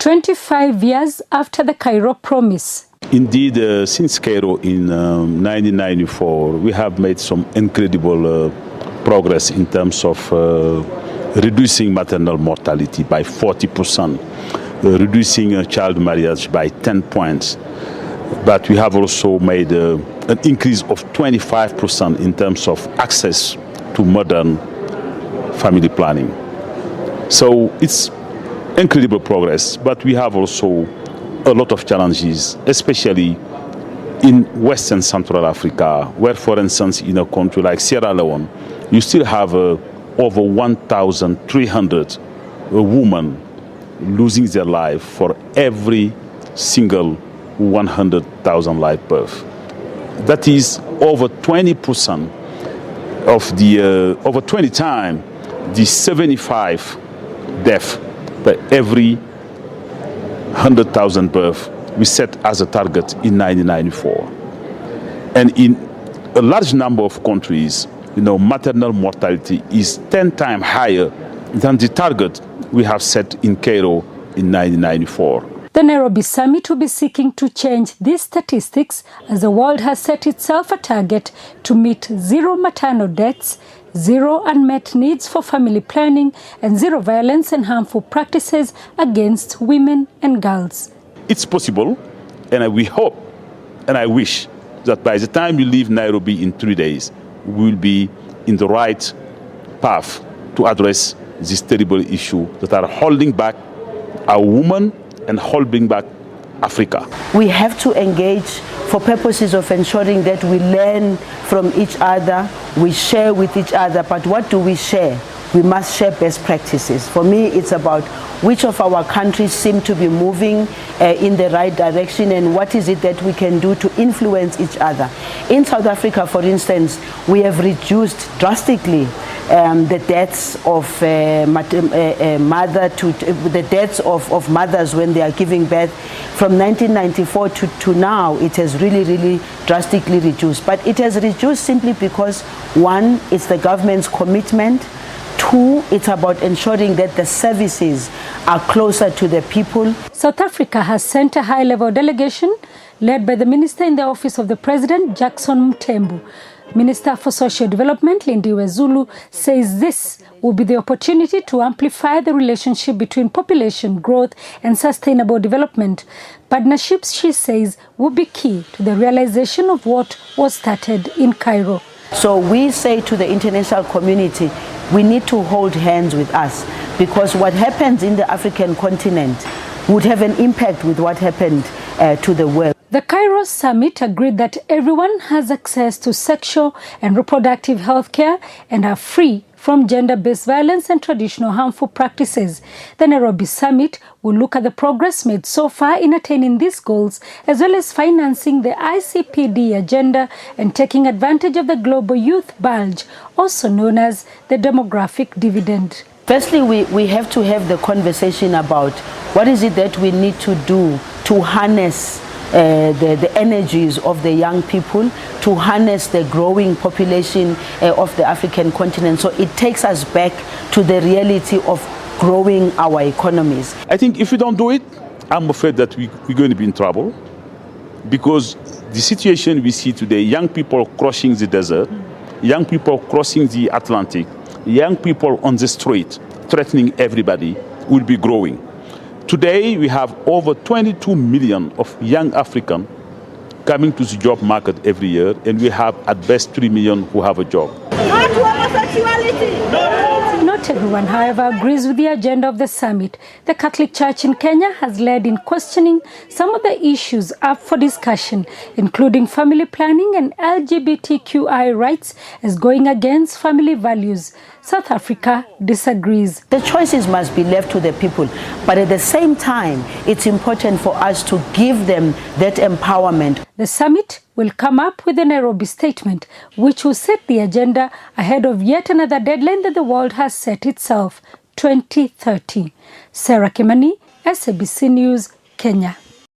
25 years after the Cairo Promise. Indeed, since Cairo in 1994, we have made some incredible progress in terms of reducing maternal mortality by 40%, reducing child marriage by 10 points. But we have also made an increase of 25% in terms of access to modern family planning. So it's incredible progress, but we have also a lot of challenges, especially in West and Central Africa, where, for instance, in a country like Sierra Leone, you still have over 1,300 women losing their life for every single 100,000 live birth. That is over 20% of the, over 20 times the 75 deaths per every 100,000 births we set as a target in 1994. And in a large number of countries, maternal mortality is 10 times higher than the target we have set in Cairo in 1994. The Nairobi summit will be seeking to change these statistics as the world has set itself a target to meet zero maternal deaths, zero unmet needs for family planning, and zero violence and harmful practices against women and girls. It's possible, and we hope and I wish that by the time we leave Nairobi in 3 days, we will be in the right path to address this terrible issue that are holding back our women and holding back Africa. We have to engage for purposes of ensuring that we learn from each other, we share with each other, but what do we share? We must share best practices. For me, it's about which of our countries seem to be moving in the right direction and what is it that we can do to influence each other. In South Africa, for instance, we have reduced drastically the deaths of of mothers when they are giving birth. From 1994 to now, it has really drastically reduced. But it has reduced simply because, one, it's the government's commitment. Two, it's about ensuring that the services are closer to the people. South Africa has sent a high-level delegation led by the Minister in the Office of the President, Jackson Mthembu. Minister for Social Development, Lindiwe Zulu, says this will be the opportunity to amplify the relationship between population growth and sustainable development. Partnerships, she says, will be key to the realization of what was started in Cairo. So we say to the international community, we need to hold hands with us, because what happens in the African continent would have an impact with what happened to the world. The Cairo summit agreed that everyone has access to sexual and reproductive health care and are free from gender-based violence and traditional harmful practices. The Nairobi summit will look at the progress made so far in attaining these goals, as well as financing the ICPD agenda and taking advantage of the global youth bulge, also known as the demographic dividend. Firstly, we have to have the conversation about what is it that we need to do to harness the energies of the young people, to harness the growing population of the African continent. So it takes us back to the reality of growing our economies. I think if we don't do it, I'm afraid that we're going to be in trouble, because the situation we see today, young people crossing the desert, young people crossing the Atlantic, young people on the street threatening everybody, will be growing. Today, we have over 22 million of young Africans coming to the job market every year, and we have at best 3 million who have a job. Not homosexuality! Not everyone, however, agrees with the agenda of the summit. The Catholic Church in Kenya has led in questioning some of the issues up for discussion, including family planning and LGBTQI rights as going against family values. South Africa disagrees. The choices must be left to the people, but at the same time, it's important for us to give them that empowerment. The summit will come up with a Nairobi statement, which will set the agenda ahead of yet another deadline that the world has set itself, 2030. Sarah Kimani, SABC News, Kenya.